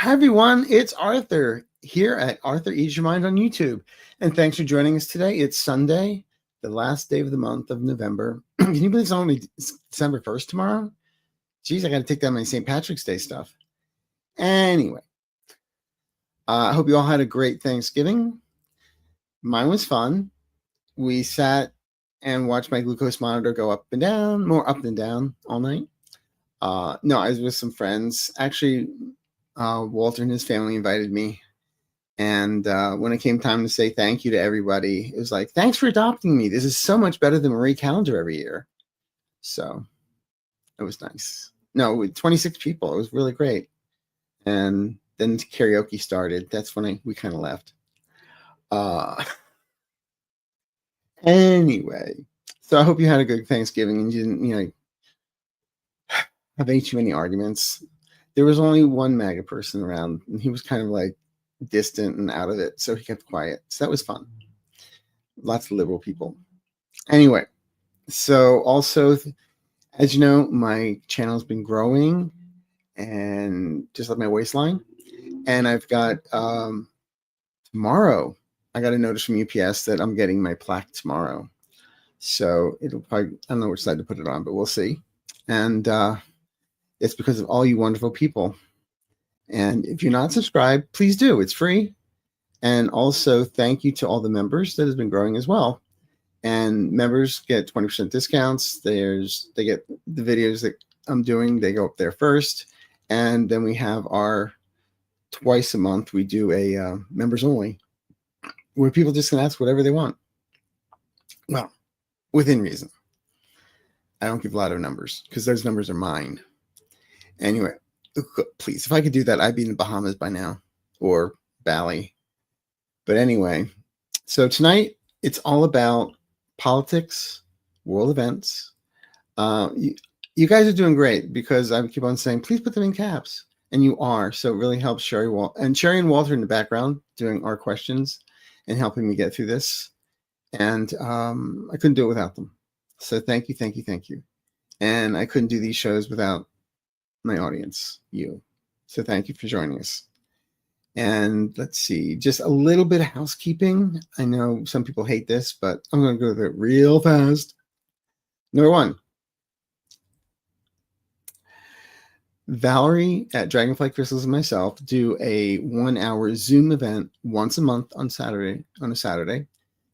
Hi everyone, it's Arthur here at Arthur Ease Your Mind on YouTube. And thanks for joining us today. It's Sunday, the last day of the month of November. Can you believe it's only December 1st tomorrow? Geez, I got to take down my St. Patrick's Day stuff. Anyway, I hope you all had a great Thanksgiving. Mine was fun. We sat and watched my glucose monitor go up and down, more up than down all night. No, I was with some friends. Actually, Walter and his family invited me. And when it came time to say thank you to everybody, it was like, thanks for adopting me. This is so much better than Marie Calendar every year. So it was nice. No, with 26 people. It was really great. And then karaoke started. That's when we kind of left. Anyway, so I hope you had a good Thanksgiving and you didn't, have too many arguments. There was only one MAGA person around, and he was kind of like distant and out of it, so he kept quiet. So that was fun. Lots of liberal people. Anyway, so also, as you know, my channel's been growing, and just like my waistline. And I've got tomorrow, I got a notice from UPS that I'm getting my plaque tomorrow. So it'll probably, I don't know which side to put it on, but we'll see. And it's because of all you wonderful people. And if you're not subscribed, please do. It's free. And also thank you to all the members that has been growing as well. And members get 20% discounts. They get the videos that I'm doing. They go up there first. And then we have our twice a month, we do a members only, where people just can ask whatever they want. Well, within reason. I don't give a lot of numbers because those numbers are mine. Anyway, please, if I could do that, I'd be in the Bahamas by now, or Bali. But anyway, so tonight it's all about politics, world events. You guys are doing great because I keep on saying, please put them in caps. And you are. So it really helps Sherry and Walter in the background doing our questions and helping me get through this. And I couldn't do it without them. So thank you, thank you, thank you. And I couldn't do these shows without my audience, you. So thank you for joining us. And let's see, just a little bit of housekeeping. I know some people hate this, but I'm going to go through it real fast. Number one, Valerie at Dragonfly Crystals and myself do a 1-hour Zoom event once a month on a Saturday. The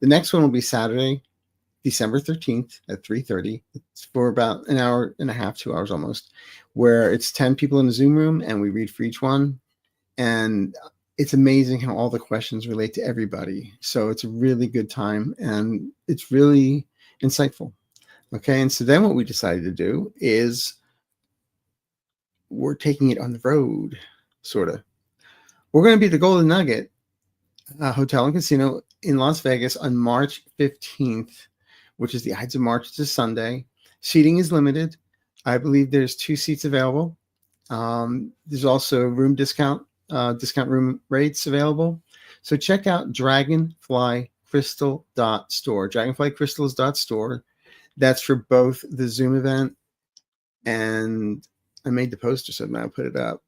next one will be Saturday, December 13th at 3:30. It's for about an hour and a half, 2 hours almost, where it's 10 people in the Zoom room and we read for each one. And it's amazing how all the questions relate to everybody. So it's a really good time and it's really insightful. Okay. And so then what we decided to do is we're taking it on the road, sort of. We're going to be at the Golden Nugget Hotel and Casino in Las Vegas on March 15th, which is the Ides of March. It's a Sunday. Seating is limited. I believe there's 2 seats available. There's also room discount room rates available. So check out DragonflyCrystal.Store, DragonflyCrystals.Store. That's for both the Zoom event, and I made the poster, so now I'll put it up.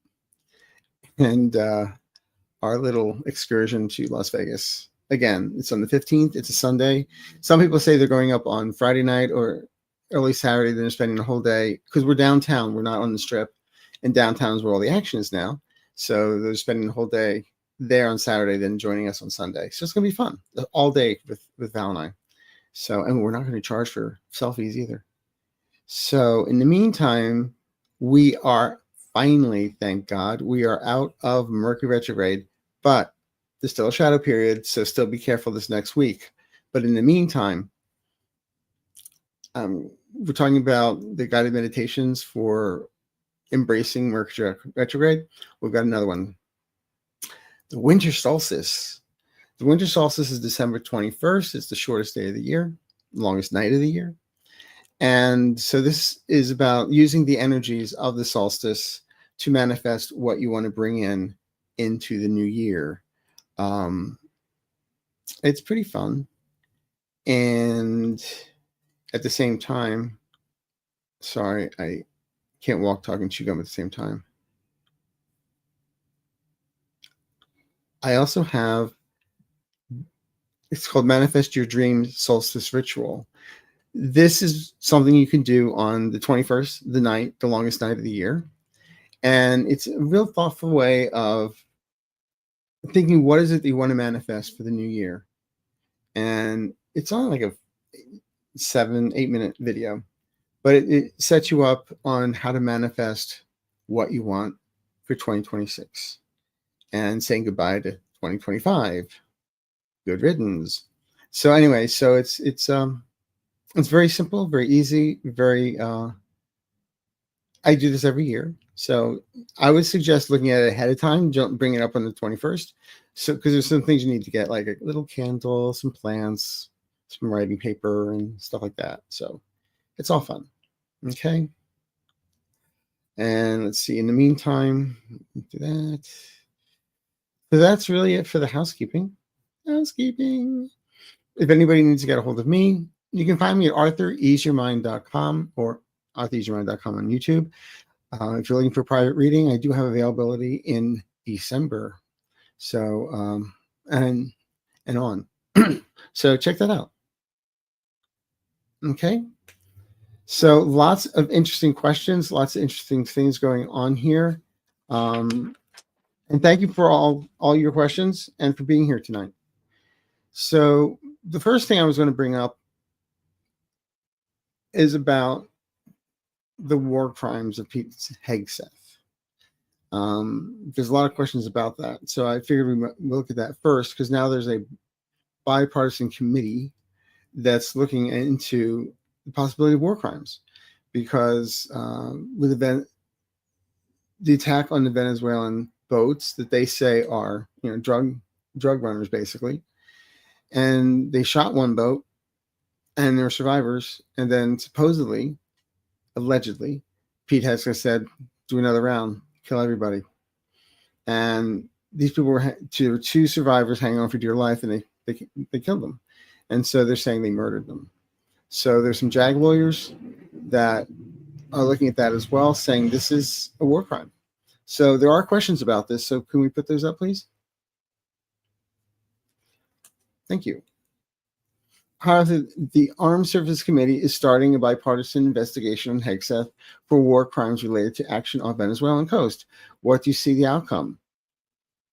And our little excursion to Las Vegas. Again, it's on the 15th. It's a Sunday. Some people say they're going up on Friday night or early Saturday. They're spending the whole day because we're downtown. We're not on the Strip. And downtown is where all the action is now. So they're spending the whole day there on Saturday, then joining us on Sunday. So it's going to be fun all day with Val and I. So, and we're not going to charge for selfies either. So in the meantime, we are finally, thank God, we are out of Mercury retrograde, but there's still a shadow period. So still be careful this next week. But in the meantime, we're talking about the guided meditations for embracing Mercury retrograde. We've got another one. The winter solstice. The winter solstice is December 21st. It's the shortest day of the year, longest night of the year. And so this is about using the energies of the solstice to manifest what you want to bring into the new year. It's pretty fun. And at the same time, sorry, I can't walk, talk, and chew gum at the same time. I also have, it's called Manifest Your Dream Solstice Ritual. This is something you can do on the 21st, the night, the longest night of the year. And it's a real thoughtful way of thinking, what is it that you want to manifest for the new year? And it's only like a 7-8 minute video, but it sets you up on how to manifest what you want for 2026 and saying goodbye to 2025. Good riddance. So anyway, so it's very simple, very easy, very I do this every year. So I would suggest looking at it ahead of time. Don't bring it up on the 21st. So, because there's some things you need to get, like a little candle, some plants, some writing paper, and stuff like that. So it's all fun. Okay. And let's see. In the meantime, do that. So that's really it for the housekeeping. Housekeeping. If anybody needs to get a hold of me, you can find me at ArthurEaseYourMind.com or ArthurEaseYourMind.com on YouTube. If you're looking for private reading, I do have availability in December. So, and on. So check that out. Okay. So lots of interesting questions, lots of interesting things going on here. And thank you for all your questions and for being here tonight. So the first thing I was going to bring up is about the war crimes of Pete Hegseth. There's a lot of questions about that. So I figured we'll look at that first, because now there's a bipartisan committee that's looking into the possibility of war crimes, because with the attack on the Venezuelan boats that they say are, drug runners basically, and they shot one boat and there were survivors, and then supposedly, allegedly, Pete Hegseth said, do another round, kill everybody. And these people were two survivors hanging on for dear life, and they killed them. And so they're saying they murdered them. So there's some JAG lawyers that are looking at that as well, saying this is a war crime. So there are questions about this. So can we put those up, please? Thank you. The Armed Services Committee is starting a bipartisan investigation on Hegseth for war crimes related to action on Venezuelan coast. What do you see the outcome?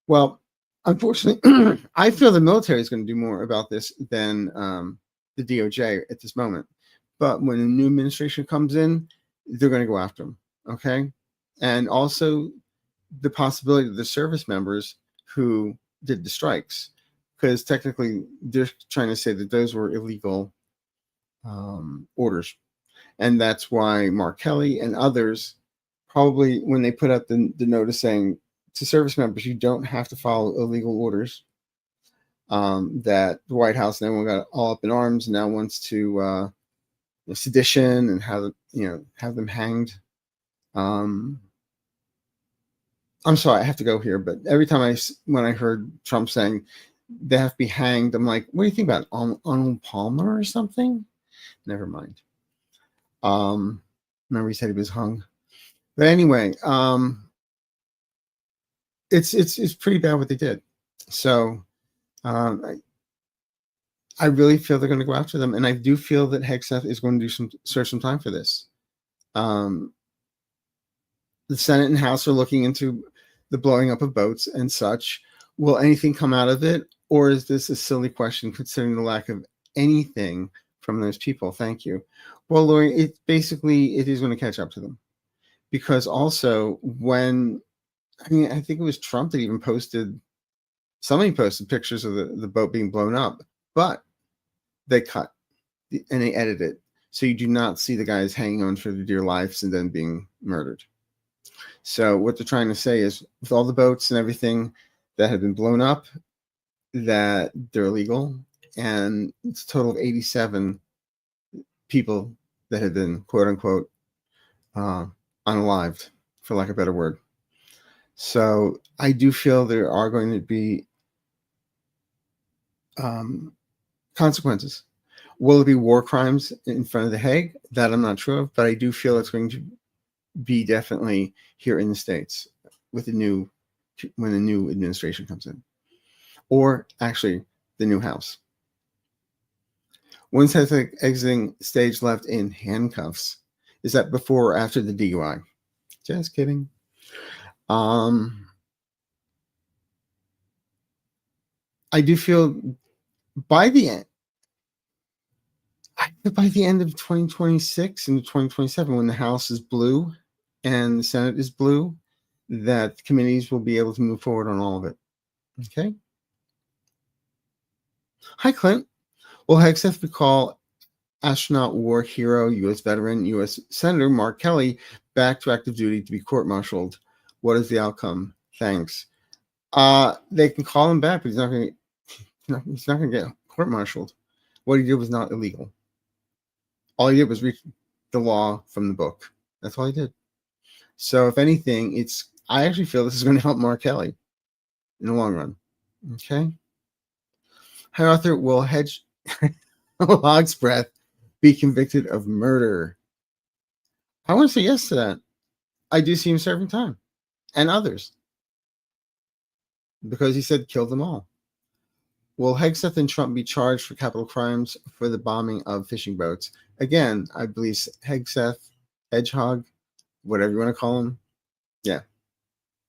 Well, unfortunately, I feel the military is going to do more about this than the DOJ at this moment. But when a new administration comes in, they're going to go after them. Okay. And also the possibility of the service members who did the strikes, because technically they're trying to say that those were illegal orders. And that's why Mark Kelly and others probably, when they put out the notice saying to service members, you don't have to follow illegal orders, that the White House and everyone got all up in arms and now wants to sedition and have them hanged. I'm sorry, I have to go here, but every time when I heard Trump saying they have to be hanged, I'm like, what do you think about Arnold Palmer or something? Never mind. Remember he said he was hung. But anyway, it's pretty bad what they did. So I really feel they're going to go after them, and I do feel that Hegseth is going to serve some time for this. The Senate and House are looking into the blowing up of boats and such. Will anything come out of it, or is this a silly question considering the lack of anything from those people? Thank you. Well, Lori, it is going to catch up to them, because also I think it was Trump that even somebody posted pictures of the boat being blown up, but they cut and they edited it, so you do not see the guys hanging on for their dear lives and then being murdered. So what they're trying to say is, with all the boats and everything that have been blown up, that they're illegal, and it's a total of 87 people that have been quote unquote unalived, for lack of a better word. So I do feel there are going to be consequences. Will it be war crimes in front of the Hague? That I'm not sure of, but I do feel it's going to be definitely here in the States with when the new administration comes in. or actually the new House. When's Hegseth exiting stage left in handcuffs? Is that before or after the DUI? Just kidding. I do feel by the end of 2026 and 2027, when the House is blue and the Senate is blue, that committees will be able to move forward on all of it. Okay. Hi, Clint. Will Hegseth recall astronaut war hero, U.S. veteran, U.S. Senator Mark Kelly back to active duty to be court-martialed? What is the outcome? Thanks. They can call him back, but he's not going to get court-martialed. What he did was not illegal. All he did was read the law from the book. That's all he did. So if anything, I actually feel this is going to help Mark Kelly in the long run. Okay. Hi, Arthur. Will Hog's Breath be convicted of murder? I want to say yes to that. I do see him serving time, and others, because he said kill them all. Will Hegseth and Trump be charged for capital crimes for the bombing of fishing boats? Again, I believe Hegseth, Hedgehog, whatever you want to call him, yeah,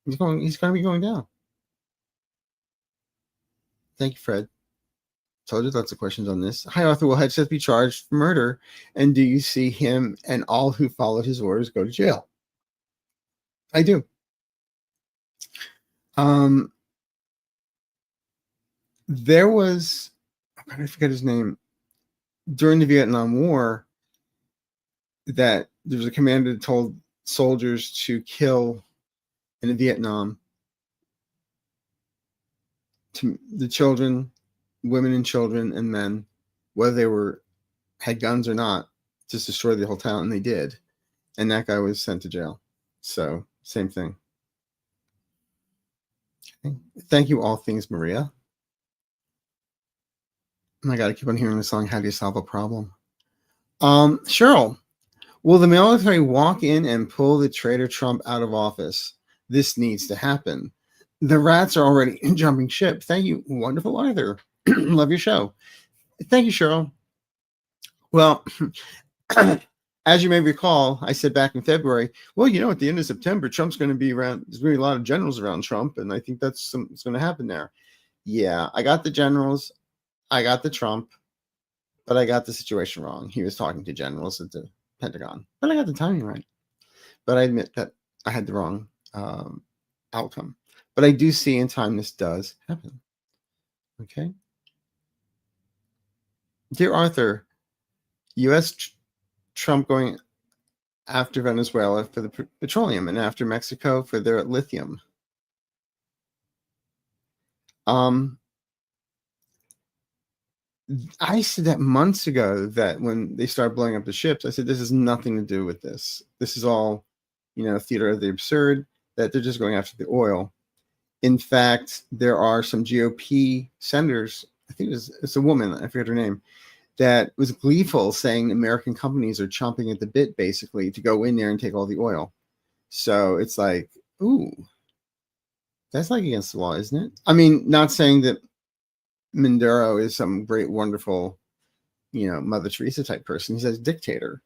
he's going to be going down. Thank you, Fred. Told you lots of questions on this. Hi, Arthur. Will Hegseth be charged for murder? And do you see him and all who followed his orders go to jail? I do. There was, I forget his name, during the Vietnam War, that there was a commander that told soldiers to kill in Vietnam to the children, women and children and men, whether they had guns or not, just destroy the whole town, and they did. And that guy was sent to jail. So same thing. Okay. Thank you, All Things Maria. I got to keep on hearing the song, How Do You Solve a Problem? Cheryl, will the military walk in and pull the traitor Trump out of office? This needs to happen. The rats are already jumping ship. Thank you, wonderful Arthur. Love your show. Thank you, Cheryl. Well, as you may recall, I said back in February, well, at the end of September, Trump's going to be around. There's going to be a lot of generals around Trump, and I think that's what's going to happen there. Yeah, I got the generals. I got the Trump, but I got the situation wrong. He was talking to generals at the Pentagon, but I got the timing right. But I admit that I had the wrong outcome. But I do see in time this does happen. Okay. Dear Arthur, U.S. Trump going after Venezuela for the petroleum and after Mexico for their lithium. I said that months ago, that when they started blowing up the ships, I said, this has nothing to do with this. This is all, theater of the absurd, that they're just going after the oil. In fact, there are some GOP senators, I think it's a woman, I forget her name, that was gleeful, saying American companies are chomping at the bit, basically, to go in there and take all the oil. So it's like, ooh, that's like against the law, isn't it? I mean, not saying that Maduro is some great, wonderful, Mother Teresa type person. He's a dictator,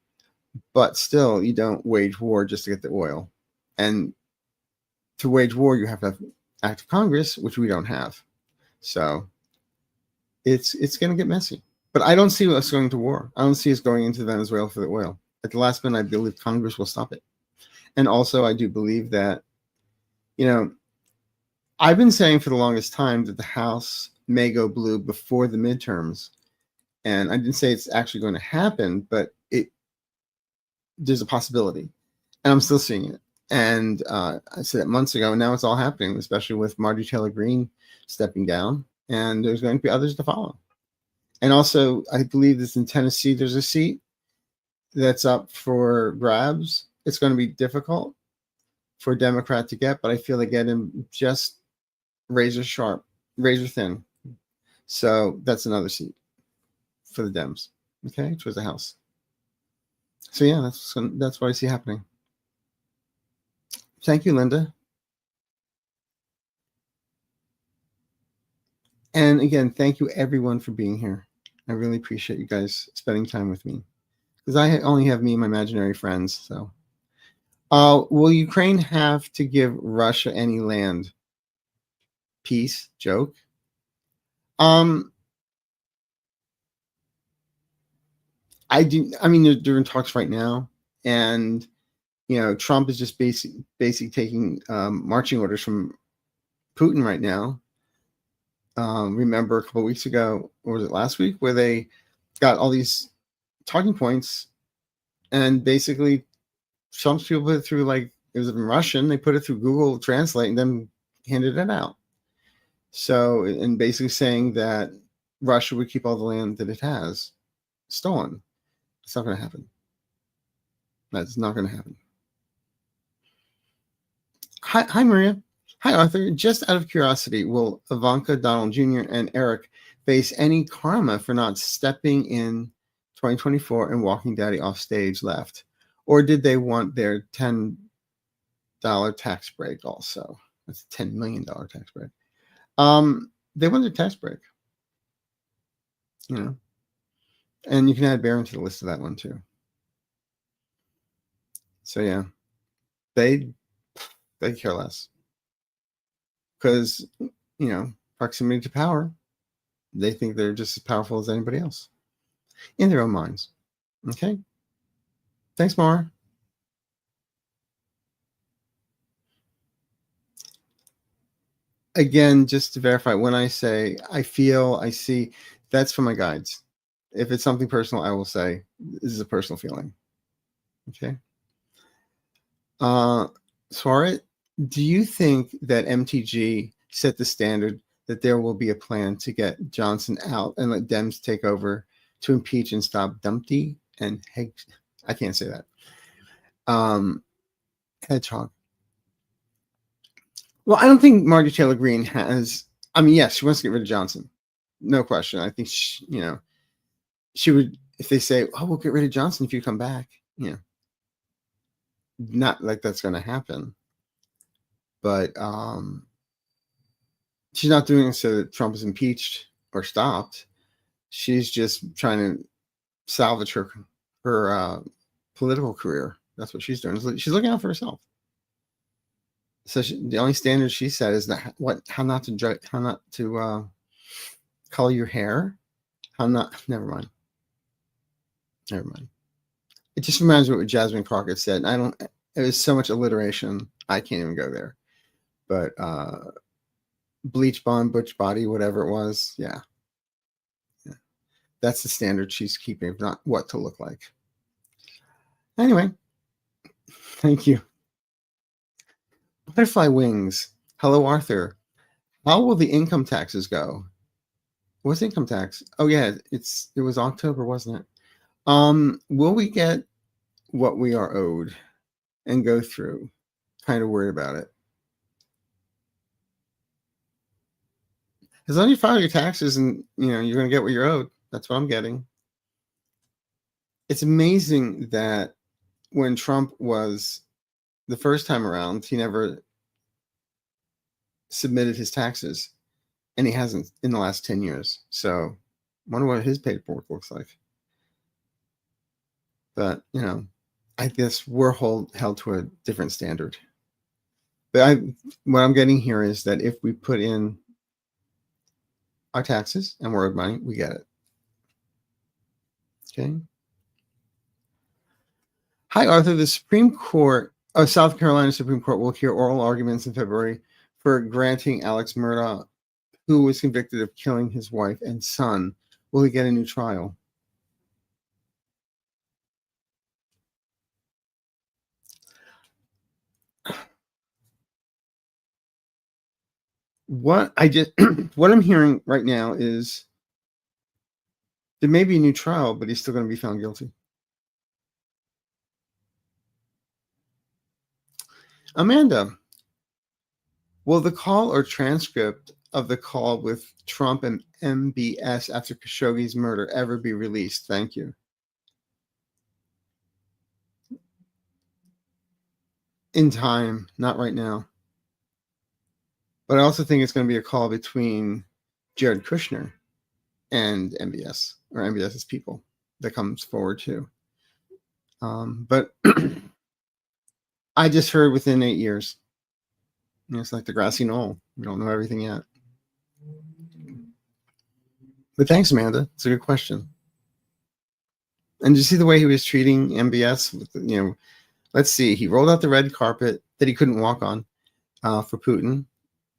but still, you don't wage war just to get the oil. And to wage war, you have to have act of Congress, which we don't have. So it's going to get messy. But I don't see us going to war. I don't see us going into Venezuela for the oil. At the last minute, I believe Congress will stop it. And also, I do believe that, I've been saying for the longest time that the House may go blue before the midterms. And I didn't say it's actually going to happen, but there's a possibility. And I'm still seeing it. And I said it months ago, and now it's all happening, especially with Marjorie Taylor Greene stepping down. And there's going to be others to follow. And also, I believe this in Tennessee, there's a seat that's up for grabs. It's going to be difficult for a Democrat to get, but I feel they get him just razor sharp, razor thin. So that's another seat for the Dems, okay, towards the House. So yeah, that's what I see happening. Thank you, Linda. And again, thank you everyone for being here. I really appreciate you guys spending time with me, because I only have me and my imaginary friends. So, will Ukraine have to give Russia any land? Peace joke. I do. I mean, they're in talks right now, and Trump is just basically taking marching orders from Putin right now. Remember a couple of weeks ago, or was it last week, where they got all these talking points, and basically some people put it through, like, it was in Russian. They put it through Google Translate and then handed it out. So, and basically saying that Russia would keep all the land that it has stolen. It's not going to happen. That's not going to happen. Hi, Maria. Hi, Arthur. Just out of curiosity, will Ivanka, Donald Jr., and Eric face any karma for not stepping in 2024 and walking Daddy off stage left? Or did they want their $10 tax break also? That's a $10 million tax break. They want their tax break. And you can add Barron to the list of that one too. So yeah, they care less, because proximity to power, they think they're just as powerful as anybody else in their own minds. Okay, thanks, Mara. Again, just to verify, when I say I feel, I see, that's from my guides. If it's something personal, I will say this is a personal feeling. Okay. Suarez, do you think that MTG set the standard that there will be a plan to get Johnson out and let Dems take over to impeach and stop Dumpty and I can't say that. Hedgehog. Well, I don't think Marjorie Taylor Greene has. I mean, yes, she wants to get rid of Johnson, no question. I think she would, if they say, "Oh, we'll get rid of Johnson if you come back." Not like that's going to happen. But she's not doing it so that Trump is impeached or stopped. She's just trying to salvage her political career. That's what she's doing. She's looking out for herself. So the only standard she set is that how not to color your hair, Never mind. It just reminds me of what Jasmine Crockett said. It was so much alliteration, I can't even go there. But bleach blonde, butch body, whatever it was, yeah. That's the standard she's keeping, not what to look like. Anyway, thank you. Butterfly Wings. Hello, Arthur. How will the income taxes go? What's income tax? Oh yeah, it was October, wasn't it? Will we get what we are owed and go through? Kind of worried about it. As long as you file your taxes and you're going to get what you're owed. That's what I'm getting. It's amazing that when Trump was the first time around, he never submitted his taxes, and he hasn't in the last 10 years. So I wonder what his paperwork looks like. But, I guess we're held to a different standard. But what I'm getting here is that if we put in our taxes and we're owed money, we get it. Okay. Hi, Arthur. The Supreme Court of South Carolina Supreme Court will hear oral arguments in February for granting Alex Murdaugh, who was convicted of killing his wife and son. Will he get a new trial? What I'm hearing right now is there may be a new trial, but he's still going to be found guilty. Amanda, will the call or transcript of the call with Trump and MBS after Khashoggi's murder ever be released? Thank you. In time, not right now. But I also think it's going to be a call between Jared Kushner and MBS, or MBS's people, that comes forward too. But I just heard within 8 years. It's like the grassy knoll. We don't know everything yet. But thanks, Amanda. It's a good question. And you see the way he was treating MBS? Let's see. He rolled out the red carpet that he couldn't walk on for Putin.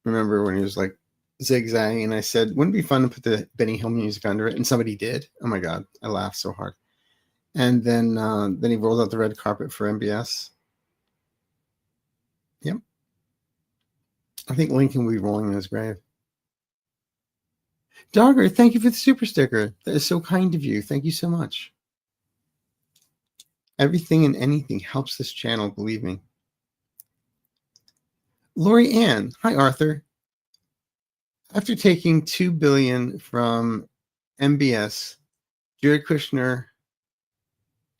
Remember when he was like zigzagging? And I said, wouldn't it be fun to put the Benny Hill music under it? And somebody did. Oh my God, I laughed so hard. And then he rolled out the red carpet for MBS. Yep. I think Lincoln will be rolling in his grave. Dogger, thank you for the super sticker. That is so kind of you. Thank you so much. Everything and anything helps this channel, believe me. Lori Ann, hi Arthur. After taking $2 billion from MBS, Jared Kushner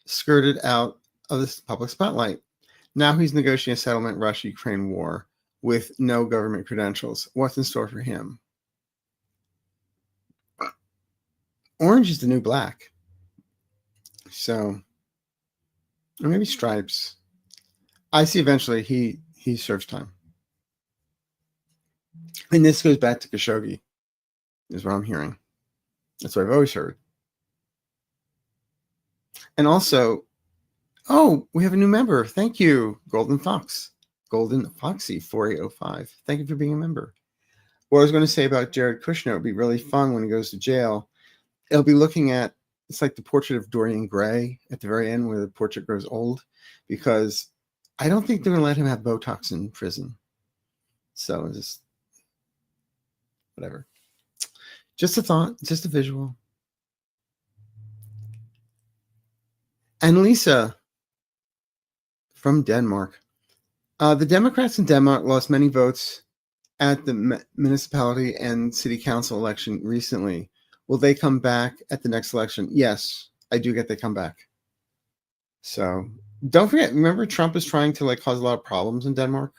skirted out of the public spotlight. Now he's negotiating a settlement Russia-Ukraine war with no government credentials. What's in store for him? Orange is the new black. So, or maybe stripes. I see eventually he serves time. And this goes back to Khashoggi, is what I'm hearing. That's what I've always heard. And also, oh, we have a new member. Thank you, Golden Fox. Golden Foxy 4805. Thank you for being a member. What I was going to say about Jared Kushner, it would be really fun when he goes to jail. It'll be looking at, it's like the portrait of Dorian Gray at the very end where the portrait grows old, because I don't think they're going to let him have Botox in prison. So just whatever. Just a thought, just a visual. And Lisa from Denmark. The Democrats in Denmark lost many votes at the municipality and city council election recently. Will they come back at the next election? Yes, I do get they come back. So don't forget, remember Trump is trying to cause a lot of problems in Denmark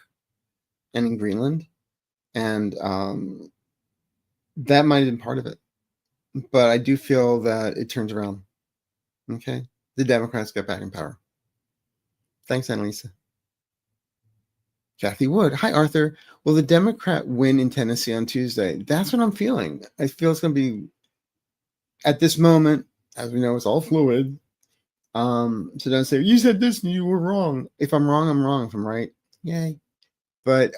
and in Greenland. And that might have been part of it. But I do feel that it turns around. Okay? The Democrats get back in power. Thanks, Annalisa. Kathy Wood. Hi, Arthur. Will the Democrat win in Tennessee on Tuesday? That's what I'm feeling. I feel it's going to be, at this moment, as we know, it's all fluid. So don't say, you said this and you were wrong. If I'm wrong, I'm wrong. If I'm right, yay. But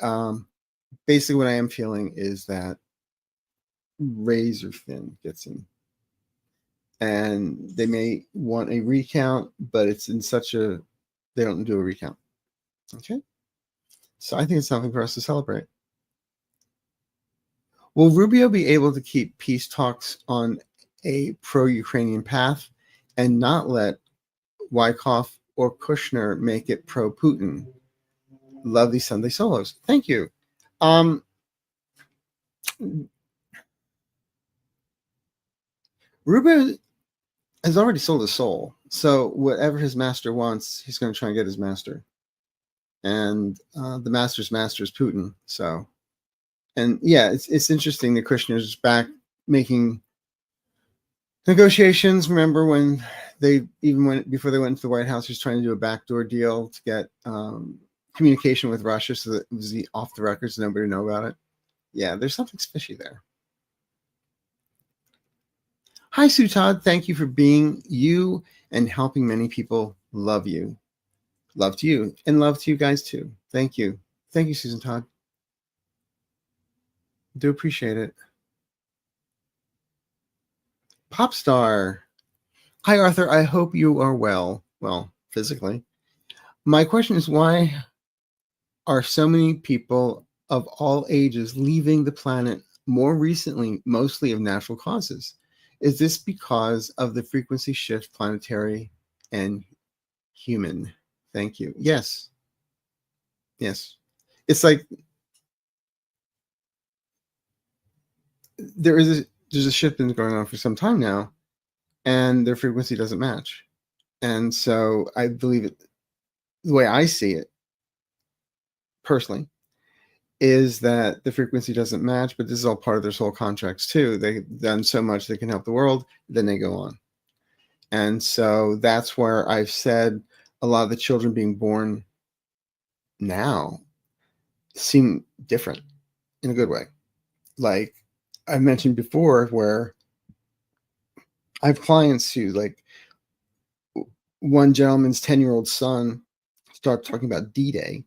basically what I am feeling is that razor thin gets in. And they may want a recount, but it's in such a, they don't do a recount. Okay? So I think it's something for us to celebrate. Will Rubio be able to keep peace talks on a pro-Ukrainian path and not let Wyckoff or Kushner make it pro-Putin? Love these Sunday solos. Thank you. Rubio has already sold his soul. So whatever his master wants, he's going to try and get his master. And the master's master is Putin. So, and yeah, it's interesting that Kushner's back making negotiations. Remember when they even went, before they went into the White House, he was trying to do a backdoor deal to get communication with Russia so that it was off the record so nobody would know about it. Yeah, there's something fishy there. Hi, Sue Todd. Thank you for being you and helping many people love you. Love to you and love to you guys too. Thank you. Thank you, Susan Todd. Do appreciate it. Popstar. Hi, Arthur. I hope you are well. Well, physically. My question is, why are so many people of all ages leaving the planet more recently, mostly of natural causes? Is this because of the frequency shift, planetary and human? Thank you. Yes. Yes. It's like there's a shift been going on for some time now, and their frequency doesn't match. And so I believe it, the way I see it personally, is that the frequency doesn't match, but this is all part of their soul contracts too. They've done so much they can help the world, then they go on. And so that's where I've said a lot of the children being born now seem different in a good way. Like I mentioned before, where I have clients who, like, one gentleman's 10-year-old son started talking about D-Day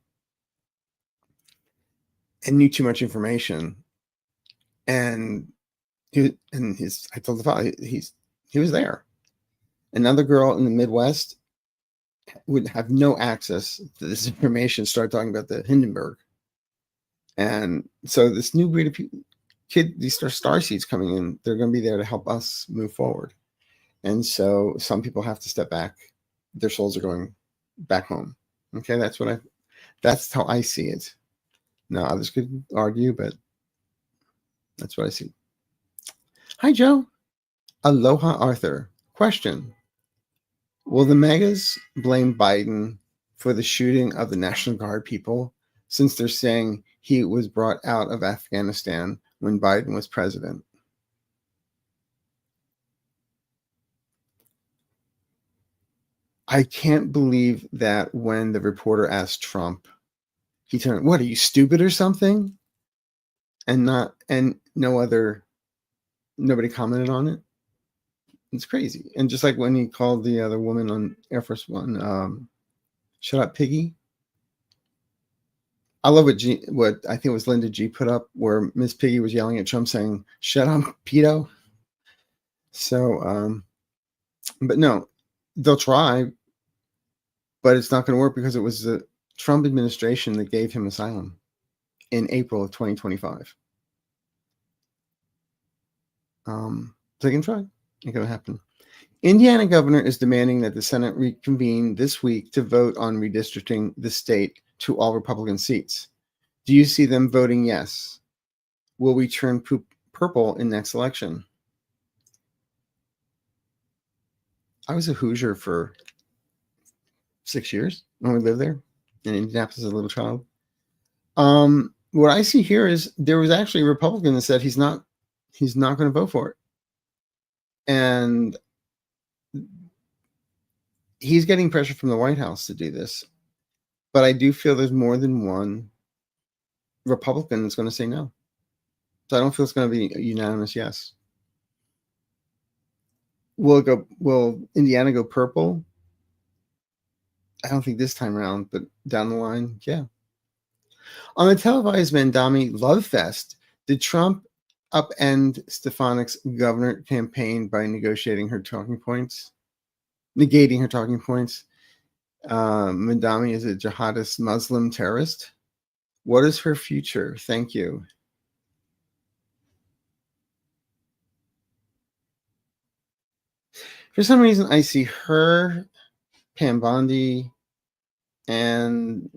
and knew too much information. And I told the father, he was there. Another girl in the Midwest would have no access to this information, start talking about the Hindenburg. And so this new breed of these star seeds coming in, they're going to be there to help us move forward. And so some people have to step back. Their souls are going back home. Okay, that's how I see it. Now, others could argue, but that's what I see. Hi, Joe. Aloha, Arthur. Question. Will the megas blame Biden for the shooting of the National Guard people, since they're saying he was brought out of Afghanistan when Biden was president? I can't believe that when the reporter asked Trump, he turned, "What, are you stupid or something?" And nobody commented on it. It's crazy. And just like when he called the other woman on Air Force One, "Shut up, piggy." I love what I think it was Linda G put up, where Miss Piggy was yelling at Trump saying, "Shut up, pedo." So, but no, they'll try, but it's not going to work because it was the Trump administration that gave him asylum in April of 2025. They can try. Ain't going to happen. Indiana governor is demanding that the Senate reconvene this week to vote on redistricting the state to all Republican seats. Do you see them voting yes? Will we turn purple in next election? I was a Hoosier for 6 years when we lived there in Indianapolis as a little child. What I see here is there was actually a Republican that said he's not going to vote for it. And he's getting pressure from the White House to do this. But I do feel there's more than one Republican that's going to say no. So I don't feel it's going to be a unanimous yes. Will Indiana go purple? I don't think this time around, but down the line, yeah. On the televised Mandami Love Fest, did Trump upend Stefanik's governor campaign by negating her talking points? Mandami is a jihadist Muslim terrorist. What is her future? Thank you. For some reason, I see her, Pam Bondi, and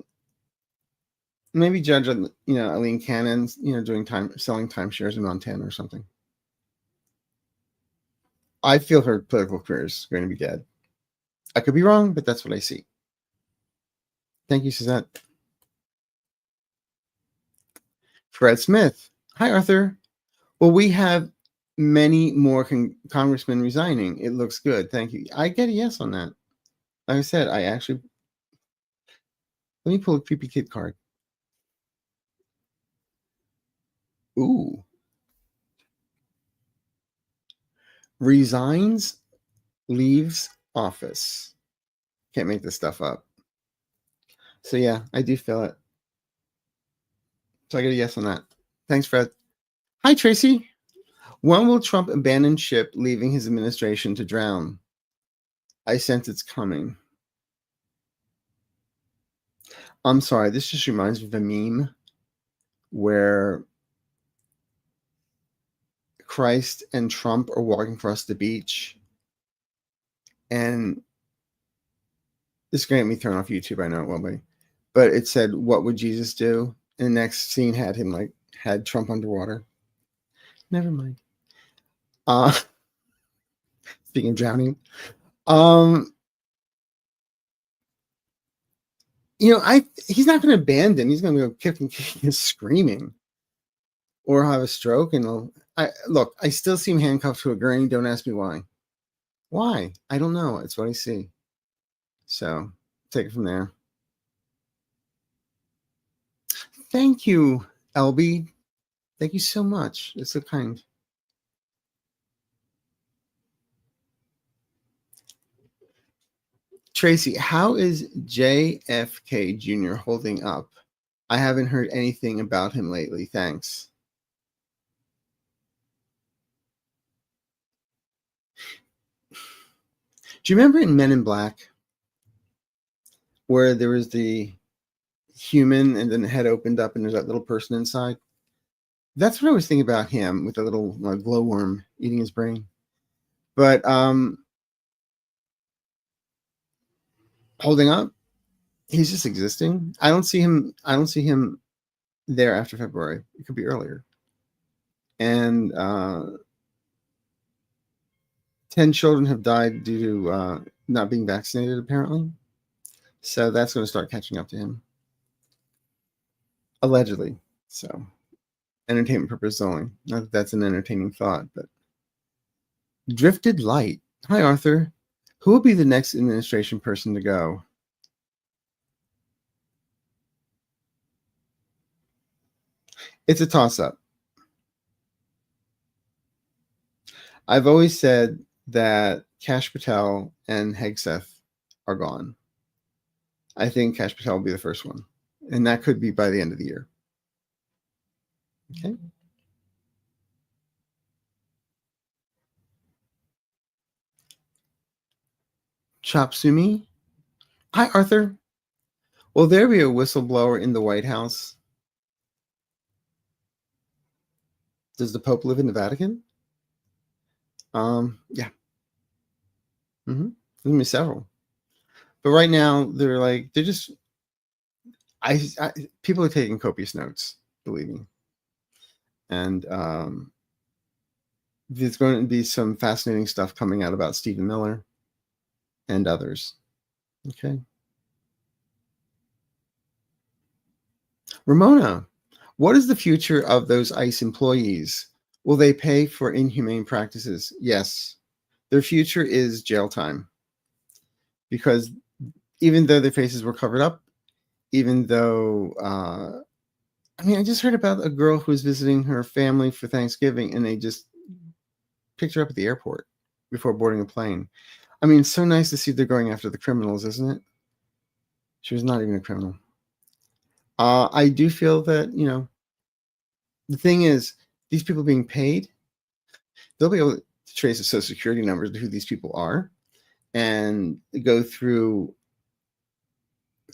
maybe Judge, Eileen Cannon, selling timeshares in Montana or something. I feel her political career is going to be dead. I could be wrong, but that's what I see. Thank you, Suzette. Fred Smith. Hi, Arthur. Well, we have many more congressmen resigning. It looks good. Thank you. I get a yes on that. Like I said, let me pull a creepy kid card. Ooh. Resigns, leaves office. Can't make this stuff up. So yeah, I do feel it. So I get a yes on that. Thanks, Fred. Hi, Tracy. When will Trump abandon ship, leaving his administration to drown? I sense it's coming. I'm sorry, this just reminds me of a meme where Christ and Trump are walking across the beach, and this is going to get me thrown off YouTube. I know it will be, but it said, "What would Jesus do?" And the next scene had Trump underwater. Never mind. Speaking of drowning, he's not going to abandon. He's going to go kicking and screaming, or have a stroke. And I still see him handcuffed to a gurney. Don't ask me why. Why? I don't know. It's what I see. So take it from there. Thank you, LB. Thank you so much. It's so kind. Tracy, how is JFK Jr. holding up? I haven't heard anything about him lately. Thanks. Do you remember in Men in Black where there was the human and then the head opened up and there's that little person inside? That's what I was thinking about him, with a little glowworm eating his brain. But holding up, he's just existing. I don't see him there after February. It could be earlier. And 10 children have died due to not being vaccinated, apparently. So that's going to start catching up to him. Allegedly. So, entertainment purpose only. Not that that's an entertaining thought, but Drifted Light. Hi, Arthur. Who will be the next administration person to go? It's a toss-up. I've always said that Kash Patel and Hegseth are gone. I think Kash Patel will be the first one, and that could be by the end of the year. Okay. Chop Sumi. Hi, Arthur. Will there be a whistleblower in the White House? Does the Pope live in the Vatican? Yeah. There's gonna be several. But right now, they're just. People are taking copious notes, believe me. And there's going to be some fascinating stuff coming out about Stephen Miller and others. Okay. Ramona, what is the future of those ICE employees? Will they pay for inhumane practices? Yes. Their future is jail time. Because even though their faces were covered up, even though, I just heard about a girl who was visiting her family for Thanksgiving, and they just picked her up at the airport before boarding a plane. It's so nice to see they're going after the criminals, isn't it? She was not even a criminal. I do feel that, the thing is, these people being paid, they'll be able to trace the Social Security numbers to who these people are and go through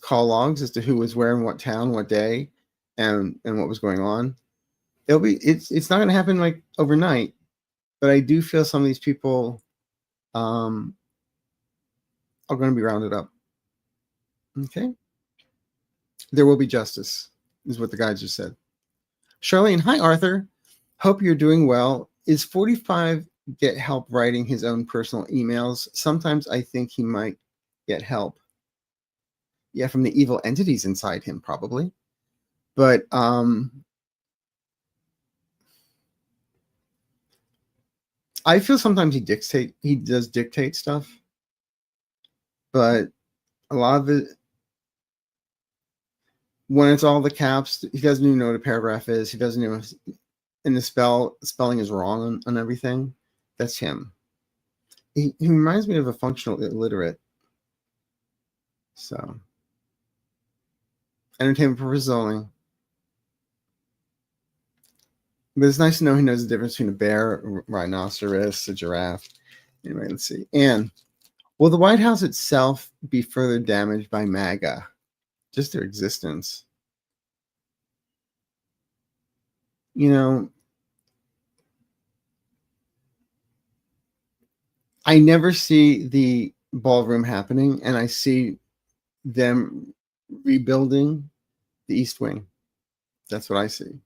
call logs as to who was where in what town, what day, and what was going on. It's not going to happen overnight, but I do feel some of these people are going to be rounded up. Okay. There will be justice, is what the guy just said. Charlene, hi, Arthur. Hope you're doing well. Is 45 get help writing his own personal emails? Sometimes I think he might get help. Yeah, from the evil entities inside him, probably. But I feel sometimes he does dictate stuff. But a lot of it, when it's all the caps, he doesn't even know what a paragraph is. He doesn't even, and the spelling is wrong on everything. That's him. He reminds me of a functional illiterate. So, entertainment purposes only. But it's nice to know he knows the difference between a bear, a rhinoceros, a giraffe. Anyway, let's see. And will the White House itself be further damaged by MAGA? Just their existence. I never see the ballroom happening, and I see them rebuilding the East Wing. That's what I see.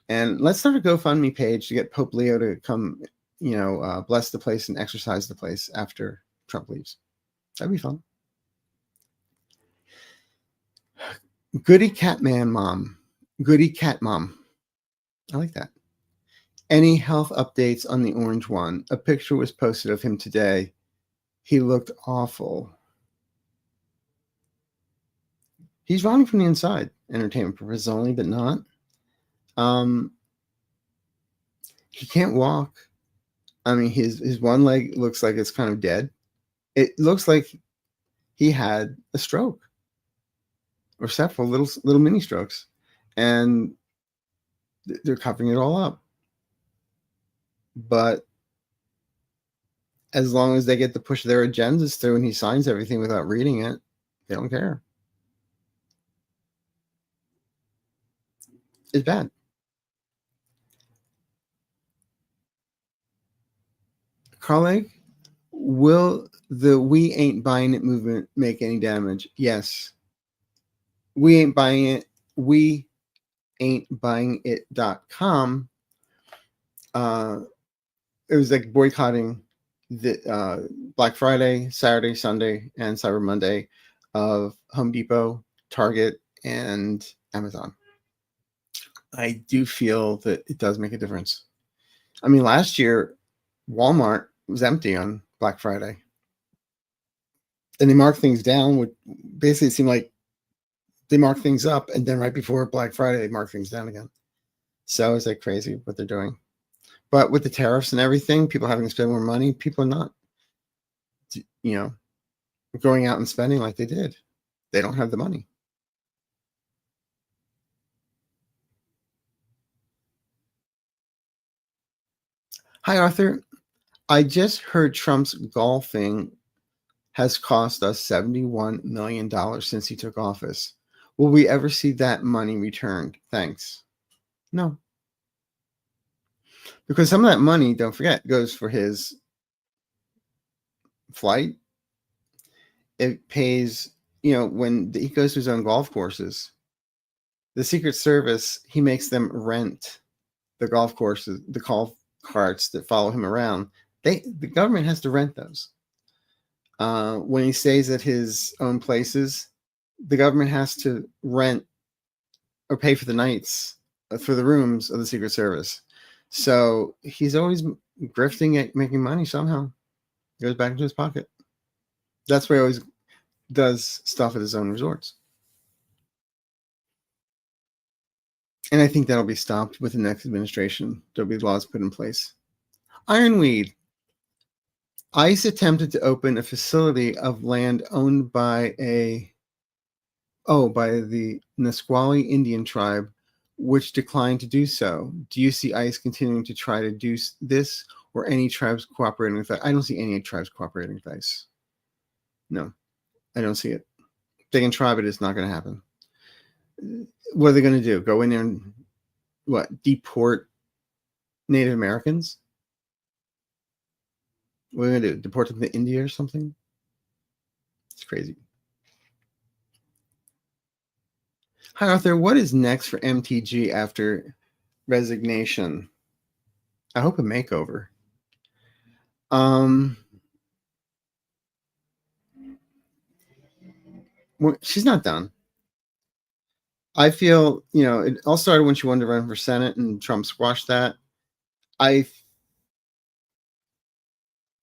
And let's start a GoFundMe page to get Pope Leo to come, bless the place and exercise the place after Trump leaves. That'd be fun. Goody Catman Mom. Goody Cat Mom. I like that. Any health updates on the orange one? A picture was posted of him today. He looked awful. He's rotting from the inside. Entertainment purposes only, but not. He can't walk. I mean, his one leg looks like it's kind of dead. It looks like he had a stroke or several little mini strokes, and they're covering it all up. But as long as they get to push their agendas through and he signs everything without reading it, they don't care. It's bad. Colleague, will the "we ain't buying it" movement make any damage? Yes. We ain't buying it. We ain't buying it.com. It was like boycotting the Black Friday, Saturday, Sunday, and Cyber Monday of Home Depot, Target, and Amazon. I do feel that it does make a difference. I mean, last year, Walmart was empty on Black Friday. And they marked things down, which basically seemed like they mark things up, and then right before Black Friday, they mark things down again. So it's like crazy what they're doing. But with the tariffs and everything, people having to spend more money, people are not, going out and spending like they did. They don't have the money. Hi, Arthur. I just heard Trump's golfing has cost us $71 million since he took office. Will we ever see that money returned? Thanks. No. Because some of that money, don't forget, goes for his flight. It pays, when he goes to his own golf courses, the Secret Service, he makes them rent the golf courses, the golf carts that follow him around. The government has to rent those. When he stays at his own places, the government has to rent or pay for the nights, for the rooms of the Secret Service. So he's always grifting at making money somehow. It goes back into his pocket. That's why he always does stuff at his own resorts. And I think that'll be stopped with the next administration. There'll be laws put in place. Ironweed. ICE attempted to open a facility of land owned by the Nisqually Indian tribe, which declined to do so. Do you see ICE continuing to try to do this, or any tribes cooperating with ICE? I don't see any tribes cooperating with ICE. No, I don't see it. They can try, but it's not going to happen. What are they going to do? Go in there and deport Native Americans? What are they going to do? Deport them to India or something? It's crazy. Hi, Arthur. What is next for MTG after resignation? I hope a makeover. Well, she's not done. I feel, it all started when she wanted to run for Senate and Trump squashed that.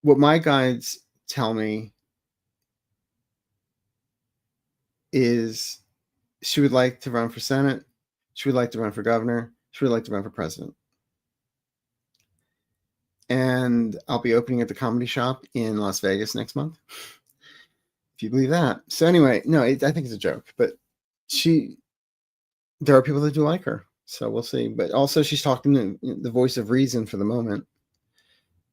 What my guides tell me is she would like to run for Senate. She would like to run for governor. She would like to run for president. And I'll be opening at the Comedy Shop in Las Vegas next month, if you believe that. So anyway, no, I think it's a joke, but there are people that do like her, so we'll see. But also she's talking to the voice of reason for the moment.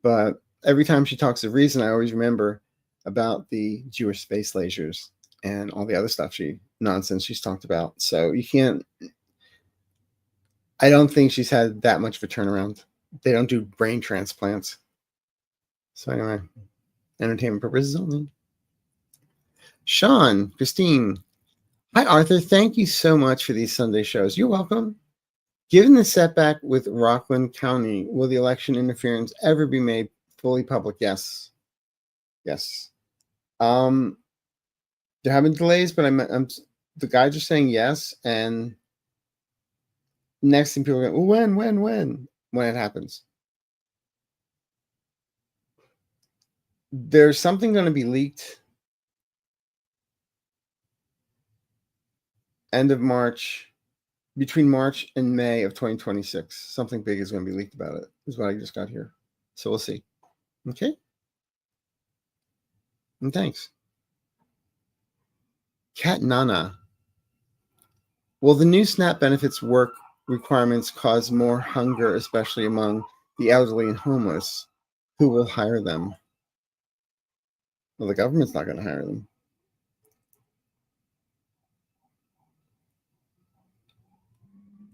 But every time she talks of reason, I always remember about the Jewish space lasers and all the other stuff nonsense she's talked about. So I don't think she's had that much of a turnaround. They don't do brain transplants. So anyway, entertainment purposes only. Sean, Christine. Hi, Arthur. Thank you so much for these Sunday shows. You're welcome. Given the setback with Rockland County, will the election interference ever be made fully public? Yes. Yes. There have been delays, but the guys are saying yes, and next thing people are going, when it happens. There's something going to be leaked end of March, between March and May of 2026. Something big is going to be leaked about it, is what I just got here. So we'll see. Okay? And thanks. Cat Nana. Will the new SNAP benefits work requirements cause more hunger, especially among the elderly and homeless? Who will hire them? Well, the government's not going to hire them.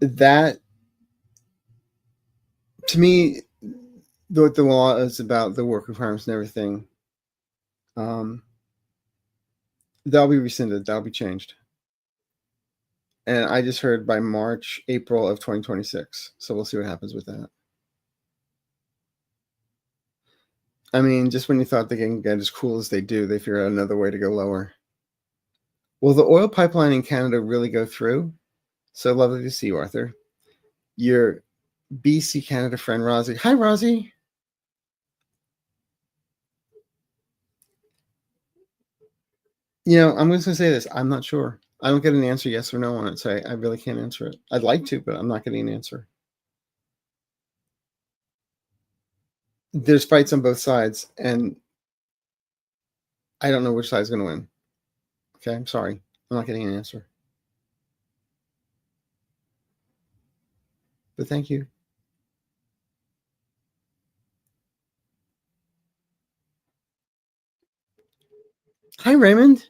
That, to me, what the law is about, the work requirements and everything, that'll be rescinded. That'll be changed. And I just heard by March, April of 2026. So we'll see what happens with that. I mean, just when you thought they can get as cool as they do, they figure out another way to go lower. Will the oil pipeline in Canada really go through? So lovely to see you, Arthur. Your BC Canada friend, Rosie. Hi, Rosie. I'm just going to say this. I'm not sure. I don't get an answer yes or no on it, so I really can't answer it. I'd like to, but I'm not getting an answer. There's fights on both sides, and I don't know which side's going to win. Okay, I'm sorry. I'm not getting an answer. But thank you. Hi, Raymond.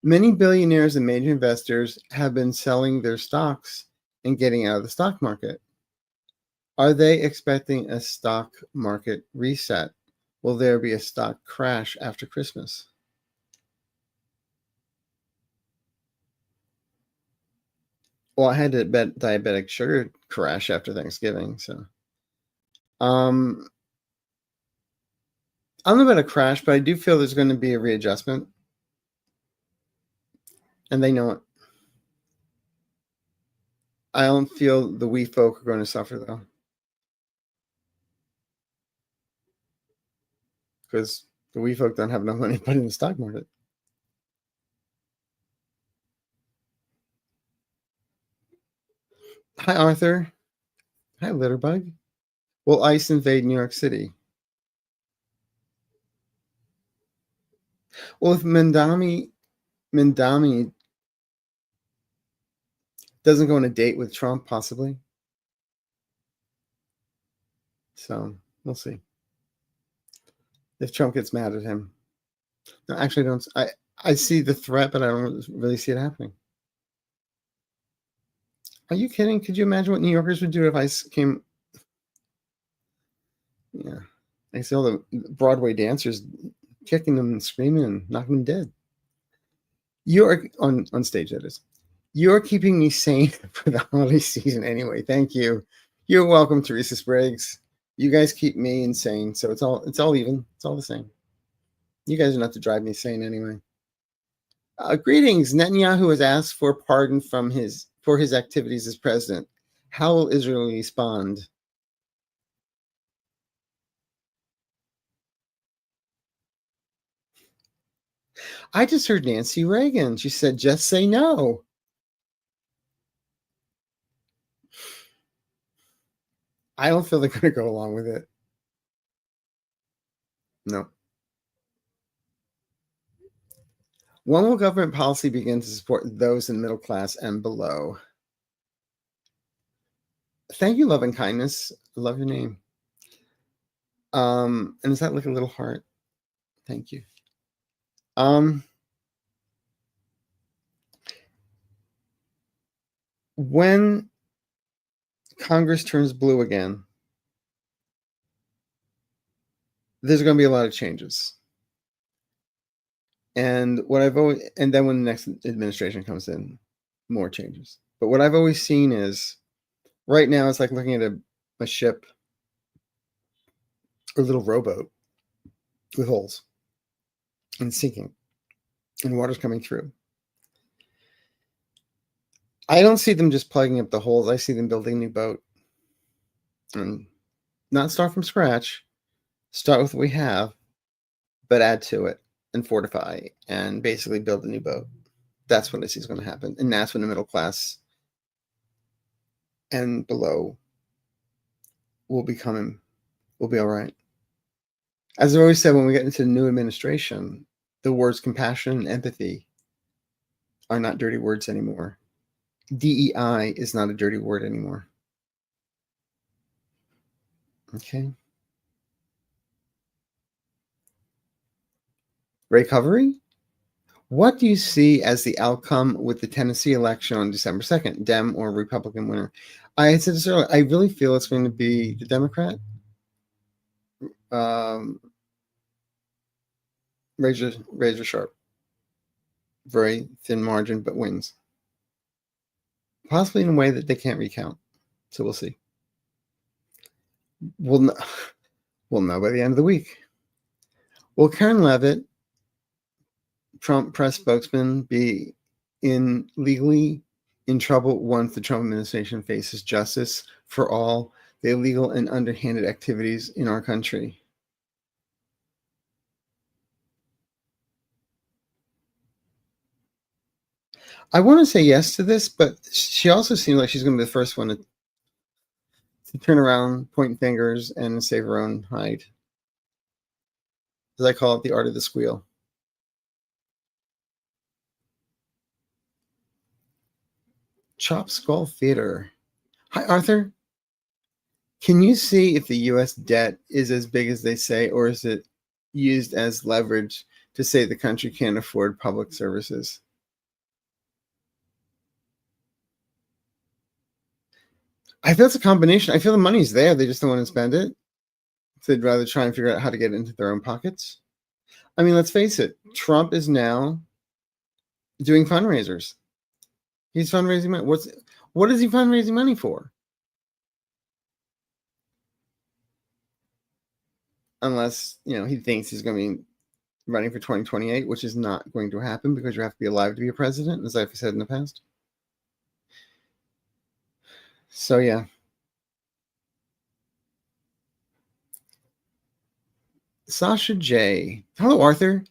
Many billionaires and major investors have been selling their stocks and getting out of the stock market. Are they expecting a stock market reset? Will there be a stock crash after Christmas? Well, I had to bet diabetic sugar crash after Thanksgiving, so I don't know about a crash, but I do feel there's going to be a readjustment, and they know it. I don't feel the wee folk are going to suffer, though, because the wee folk don't have enough money to put in the stock market. Hi, Arthur. Hi, Litterbug. Will ICE invade New York City? Well, if Mandami doesn't go on a date with Trump, possibly. So we'll see. If Trump gets mad at him. No, actually, don't. I see the threat, but I don't really see it happening. Are you kidding? Could you imagine what New Yorkers would do if ICE came? Yeah. I see all the Broadway dancers kicking them and screaming and knocking them dead. You're on stage, that is. You're keeping me sane for the holiday season anyway. Thank you. You're welcome, Teresa Spriggs. You guys keep me insane, so it's all even. It's all the same. You guys are not to drive me sane anyway. Greetings. Netanyahu has asked for pardon for his activities as president. How will Israel respond? I just heard Nancy Reagan. She said, just say no. I don't feel they're going to go along with it. No. When will government policy begin to support those in middle class and below? Thank you, love and kindness. I love your name. And is that like a little heart? Thank you. When Congress turns blue again, there's going to be a lot of changes. And then when the next administration comes in, more changes. But what I've always seen is, right now it's like looking at a ship or a little rowboat with holes and sinking, and water's coming through. I don't see them just plugging up the holes. I see them building a new boat. And not start from scratch. Start with what we have, but add to it and fortify and basically build a new boat. That's what I see is going to happen. And that's when the middle class and below will be all right. As I always said, when we get into the new administration, the words compassion and empathy are not dirty words anymore. DEI is not a dirty word anymore. Okay. Recovery? What do you see as the outcome with the Tennessee election on December 2nd, Dem or Republican winner? I said this earlier, I really feel it's going to be the Democrat. Razor sharp. Very thin margin, but wins. Possibly in a way that they can't recount. So we'll see. We'll know by the end of the week. Will Karen Leavitt, Trump press spokesman, be legally in trouble once the Trump administration faces justice for all the illegal and underhanded activities in our country? I want to say yes to this, but she also seems like she's going to be the first one to turn around, point fingers, and save her own hide. As I call it, the art of the squeal. Chop Skull Theater. Hi, Arthur. Can you see if the U.S. debt is as big as they say, or is it used as leverage to say the country can't afford public services? I feel it's a combination. I feel the money's there. They just don't want to spend it. So they'd rather try and figure out how to get it into their own pockets. I mean, let's face it. Trump is now doing fundraisers. He's fundraising money. What is he fundraising money for? Unless, he thinks he's going to be running for 2028, which is not going to happen because you have to be alive to be a president, as I've said in the past. So, yeah. Sasha J. Hello, Arthur.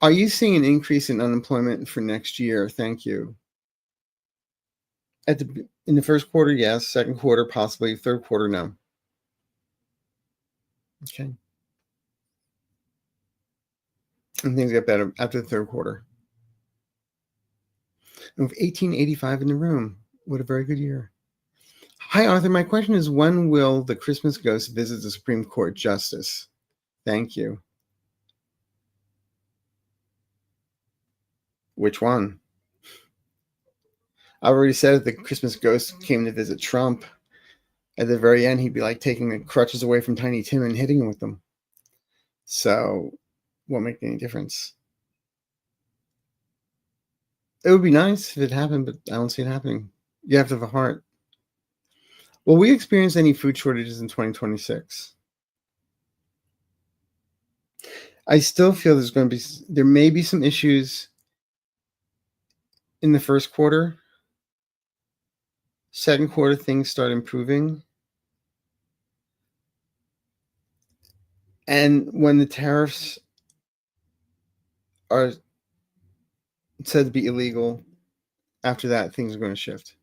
Are you seeing an increase in unemployment for next year? Thank you. In the first quarter, yes. Second quarter, possibly. Third quarter, no. Okay. And things get better after the third quarter. And with 1885 in the room, what a very good year. Hi, Arthur. My question is, when will the Christmas ghost visit the Supreme Court Justice? Thank you. Which one? I already said if the Christmas ghost came to visit Trump, at the very end, he'd be like taking the crutches away from Tiny Tim and hitting him with them. So, won't make any difference. It would be nice if it happened, but I don't see it happening. You have to have a heart. Will we experience any food shortages in 2026? I still feel there may be some issues in the first quarter. Second quarter, things start improving. And when the tariffs are said to be illegal, after that, things are going to shift.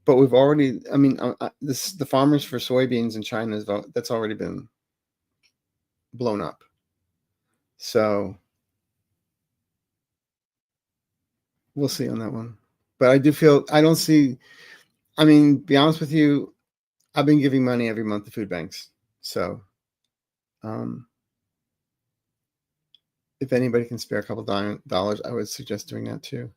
But we've already, the farmers for soybeans in China, that's already been blown up. So we'll see on that one. But I do feel, be honest with you, I've been giving money every month to food banks. So if anybody can spare a couple dollars, I would suggest doing that too.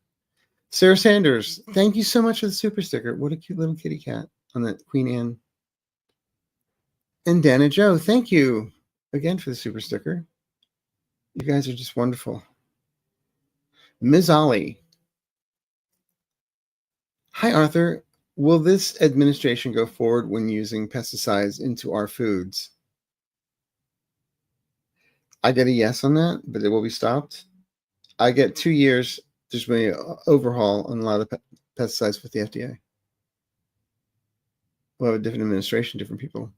Sarah Sanders, thank you so much for the super sticker. What a cute little kitty cat on that Queen Anne. And Dana Joe, thank you again for the super sticker. You guys are just wonderful. Ms. Ollie. Hi, Arthur. Will this administration go forward when using pesticides into our foods? I get a yes on that, but it will be stopped. I get 2 years. There's been an overhaul on a lot of pesticides with the FDA. We'll have a different administration, different people.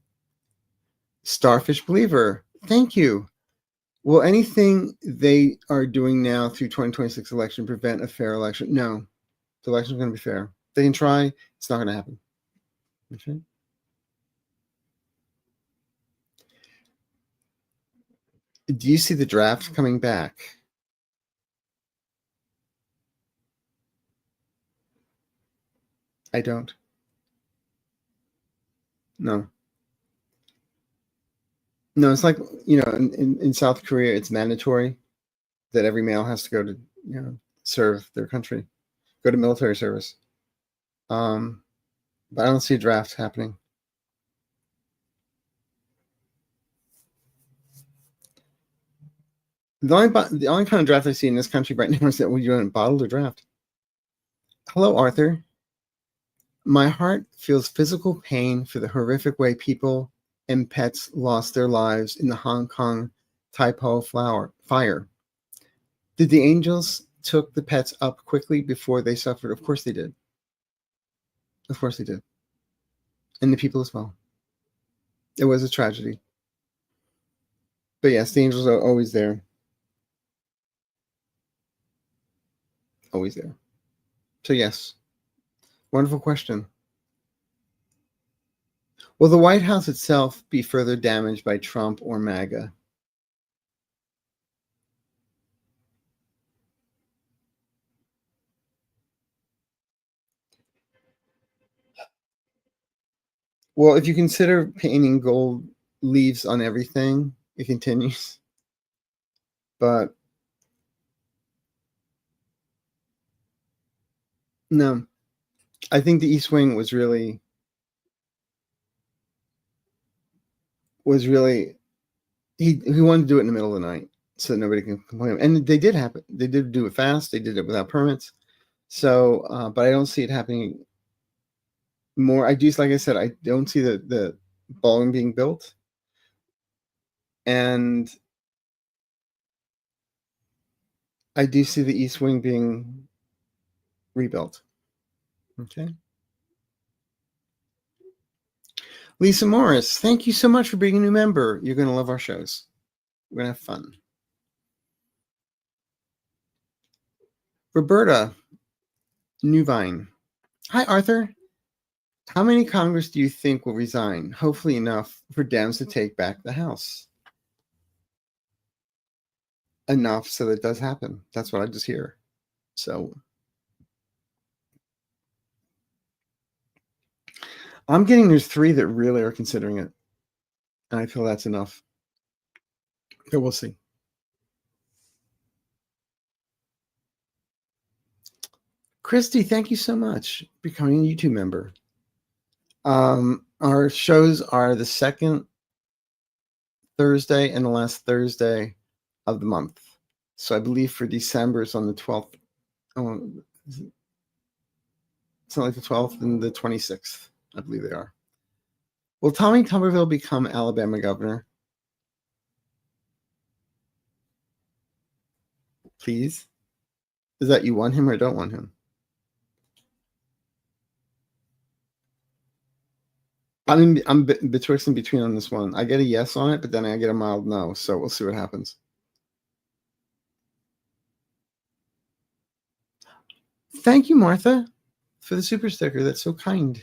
Starfish Believer, thank you. Will anything they are doing now through 2026 election prevent a fair election? No. The election is going to be fair. They can try. It's not going to happen. Okay. Do you see the draft coming back? I don't. No. No, it's like, in South Korea, it's mandatory that every male has to go to, serve their country, go to military service. But I don't see a draft happening. The only kind of draft I see in this country right now is that you want bottled or draft. Hello, Arthur. My heart feels physical pain for the horrific way people and pets lost their lives in the Hong Kong Taipo fire. Did the angels took the pets up quickly before they suffered? Of course they did. Of course they did. And the people as well. It was a tragedy. But yes, the angels are always there. Always there. So yes. Wonderful question. Will the White House itself be further damaged by Trump or MAGA? Well, if you consider painting gold leaves on everything, it continues. But no, I think the East Wing was really he wanted to do it in the middle of the night so that nobody can complain. And they did happen. They did do it fast. They did it without permits. So, but I don't see it happening more. I do, like I said, I don't see the ballroom being built. And I do see the East Wing being rebuilt. Okay. Lisa Morris, thank you so much for being a new member. You're going to love our shows. We're going to have fun. Roberta Newvine. Hi, Arthur. How many Congress do you think will resign? Hopefully enough for Dems to take back the House. Enough so that it does happen. That's what I just hear. So I'm getting there's 3 that really are considering it. And I feel that's enough. But we'll see. Christy, thank you so much for becoming a YouTube member. Our shows are the second Thursday and the last Thursday of the month. So I believe for December it's on the 12th. Oh, it's like the 12th and the 26th. I believe they are. Will Tommy Tuberville become Alabama governor? Please? Is that you want him or don't want him? I mean, I'm betwixt and between on this one. I get a yes on it, but then I get a mild no. So we'll see what happens. Thank you, Martha, for the super sticker. That's so kind.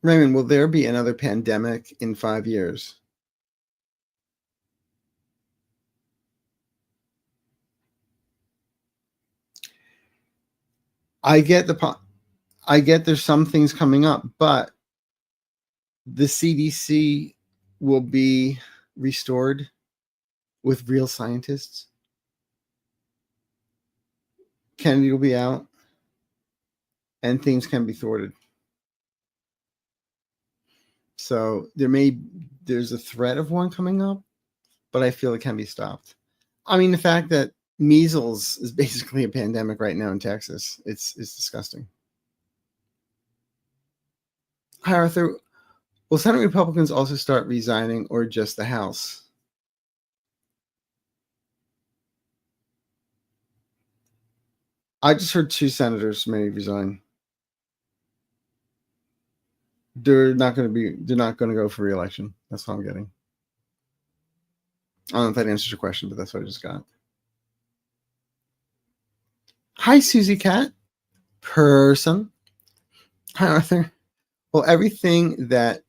Raymond, will there be another pandemic in 5 years? I get there's some things coming up, but the CDC will be restored with real scientists. Kennedy will be out, and things can be thwarted. So there's a threat of one coming up, but I feel it can be stopped. I mean, the fact that measles is basically a pandemic right now in Texas, it's disgusting. Hi, Arthur. Will Senate Republicans also start resigning or just the House? I just heard 2 senators may resign. They're not going to go for re-election. That's what I'm getting. I don't know if that answers your question, but that's what I just got. Hi, Susie Cat. Person. Hi, Arthur. Well, everything that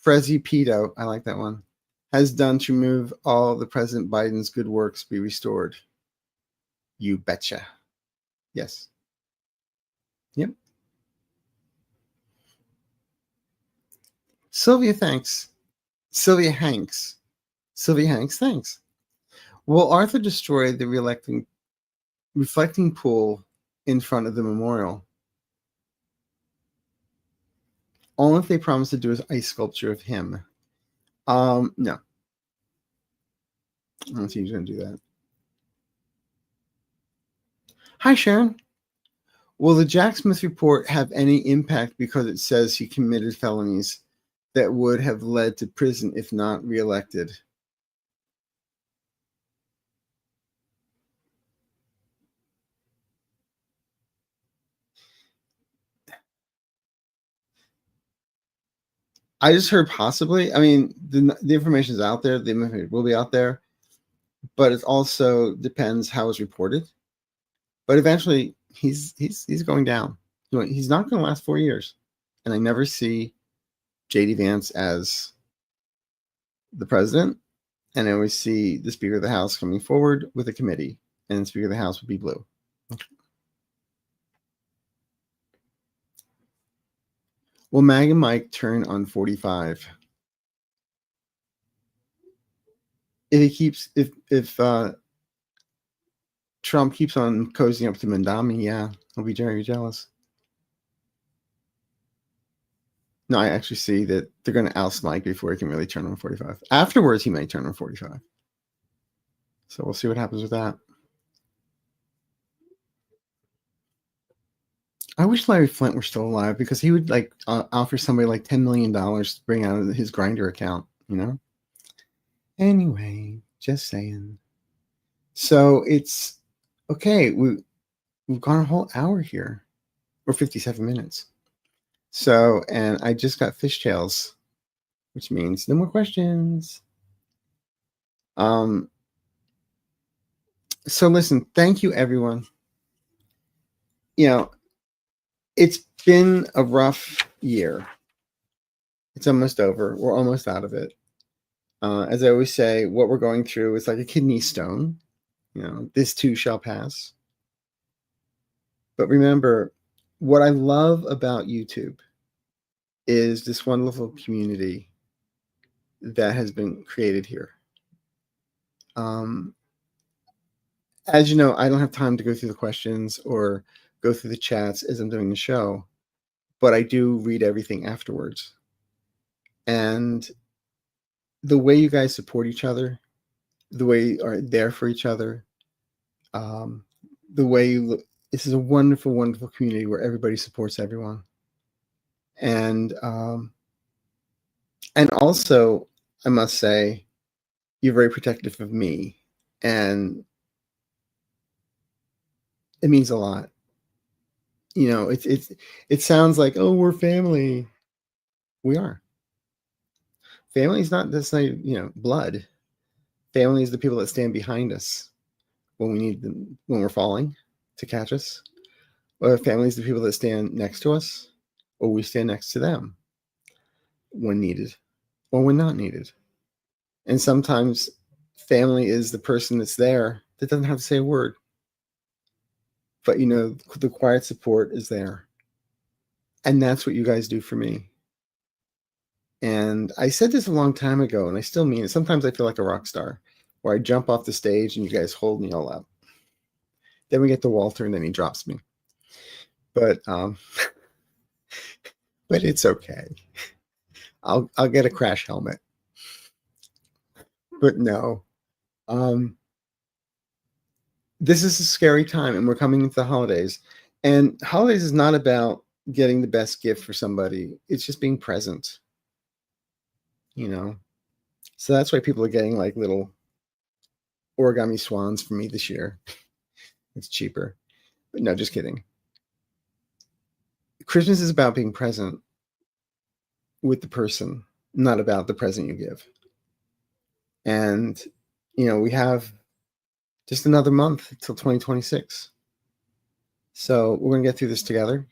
Frezzy Pedo, I like that one, has done to move all the President Biden's good works be restored. You betcha. Yes. Yep. Sylvia, thanks. Sylvia Hanks. Sylvia Hanks, thanks. Will Arthur destroy the reflecting pool in front of the memorial? Only if they promise to do an ice sculpture of him. No. I don't think he's going to do that. Hi, Sharon. Will the Jack Smith report have any impact because it says he committed felonies that would have led to prison if not reelected? I just heard possibly. I mean, the information is out there. The information will be out there, but it also depends how it's reported. But eventually, he's going down. He's not going to last 4 years, and I never see J.D. Vance as the president, and I always see the Speaker of the House coming forward with a committee, and the Speaker of the House would be blue. Will MAGA Mike turn on 45? If Trump keeps on cozying up to Mandami, yeah, I'll be very jealous. No, I actually see that they're going to oust Mike before he can really turn on 45. Afterwards, he may turn on 45. So we'll see what happens with that. I wish Larry Flint were still alive because he would offer somebody like $10 million to bring out of his Grindr account, you know? Anyway, just saying. So it's okay. We've gone a whole hour here, or 57 minutes. So, and I just got fishtails, which means no more questions. So listen, thank you, everyone. You know, it's been a rough year. It's almost over. We're almost out of it. As I always say, what we're going through is like a kidney stone. You know, this too shall pass. But remember, what I love about YouTube is this wonderful community that has been created here. As you know, I don't have time to go through the questions or go through the chats as I'm doing the show, but I do read everything afterwards. And the way you guys support each other, the way you are there for each other, the way you look, this is a wonderful, wonderful community where everybody supports everyone. And also, I must say, you're very protective of me, and it means a lot. You know, it sounds like, oh, we're family. We are. Family is not necessarily, you know, blood. Family is the people that stand behind us when we need them, when we're falling to catch us. Or family is the people that stand next to us, or we stand next to them when needed or when not needed. And sometimes family is the person that's there that doesn't have to say a word. But, you know, the quiet support is there. And that's what you guys do for me. And I said this a long time ago, and I still mean it. Sometimes I feel like a rock star, where I jump off the stage and you guys hold me all up. Then we get to Walter, and then he drops me. But it's okay. I'll get a crash helmet. But no, this is a scary time, and we're coming into the holidays. And holidays is not about getting the best gift for somebody. It's just being present, you know? So that's why people are getting like little origami swans for me this year. It's cheaper. No, just kidding. Christmas is about being present with the person, not about the present you give. And, we have just another month till 2026. So we're going to get through this together.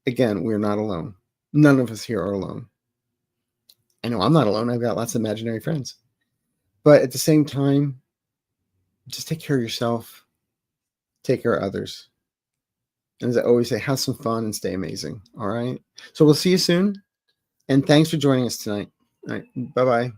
Again, we're not alone. None of us here are alone. I know I'm not alone. I've got lots of imaginary friends. But at the same time, just take care of yourself. Take care of others. And as I always say, have some fun and stay amazing. All right. So we'll see you soon. And thanks for joining us tonight. All right. Bye-bye.